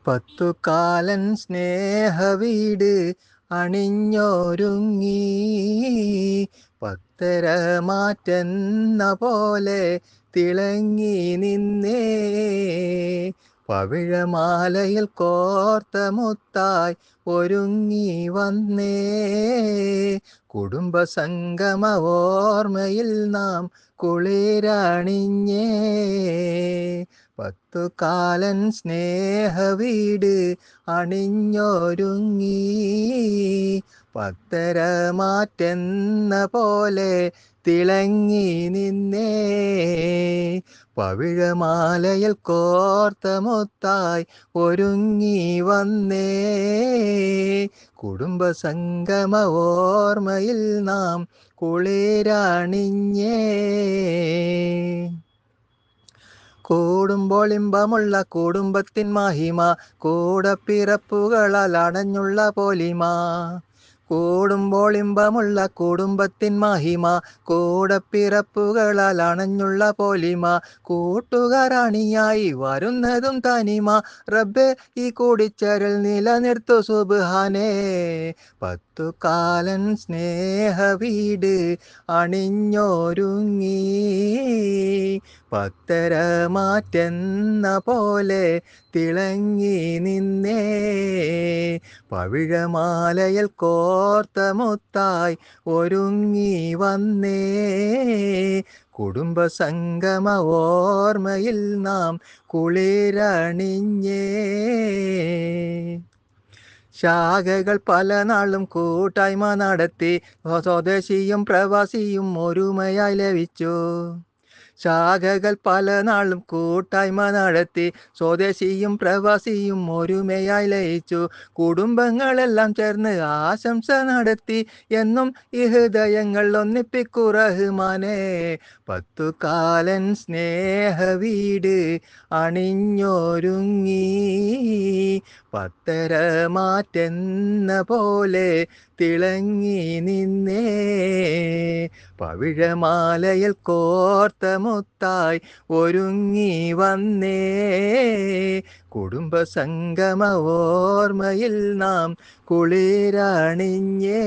പത്തുകാലൻ സ്നേഹവീട് അണിഞ്ഞൊരുങ്ങി പത്തര മാറ്റെന്ന പോലെ തിളങ്ങി നിന്നേ പവിഴമാലയിൽ കോർത്ത മുത്തായി ഒരുങ്ങി വന്നേ കുടുംബസംഗമ ഓർമ്മയിൽ നാം കുളിരണിഞ്ഞേ പത്തുകാലൻ സ്നേഹവീട് അണിഞ്ഞൊരുങ്ങി പത്തര മാറ്റെന്ന പോലെ തിളങ്ങി നിന്നേ പവിഴമാലയിൽ കോർത്ത മുത്തായി ഒരുങ്ങി വന്നേ കുടുംബസംഗമ ഓർമ്മയിൽ നാം കുളിരണിഞ്ഞേ കൂടുമ്പോൾ ഇമ്പമുള്ള കുടുംബത്തിൻ മഹിമ കൂടപ്പിറപ്പുകളാൽ അണഞ്ഞുള്ള പോലിമ കൂടുമ്പോൾ ഇമ്പമുള്ള കുടുംബത്തിൻ മഹിമ കൂടപ്പിറപ്പുകളാൽ അണഞ്ഞുള്ള പോലിമ കൂട്ടുകാരാണിയായി വരുന്നതും തനിമ റബ്ബേ ഈ കൂടിച്ചേരൽ നിലനിർത്തു സുബ്ഹാനേ പത്തുകാലൻ സ്നേഹവീട് അണിഞ്ഞൊരുങ്ങി പത്തര മാറ്റെന്ന പോലെ തിളങ്ങി നിന്നേ പവിഴമാലയിൽ കോർത്ത മുത്തായി ഒരുങ്ങി വന്നേ കുടുംബസംഗമ ഓർമ്മയിൽ നാം കുളിരണിഞ്ഞേ ശാഖകൾ പല നാളും കൂട്ടായ്മ നടത്തി സ്വദേശിയും പ്രവാസിയും ഒരുമയായി ലഭിച്ചു ശാഖകൾ പല നാളും കൂട്ടായ്മ നടത്തി സ്വദേശിയും പ്രവാസിയും ഒരുമയായി ലയിച്ചു കുടുംബങ്ങളെല്ലാം ചേർന്ന് ആശംസ നടത്തി എന്നും ഈ ഹൃദയങ്ങൾ ഒന്നിപ്പിക്കു റഹ്മാനേ പത്തുകാലൻ സ്നേഹവീട് അണിഞ്ഞൊരുങ്ങി പത്തര മാറ്റെന്ന പോലെ തിളങ്ങി നിന്നേ പവിഴമാലയിൽ കോർത്ത മുത്തായി ഒരുങ്ങി വന്നേ കുടുംബസംഗമ ഓർമ്മയിൽ നാം കുളിരണിഞ്ഞേ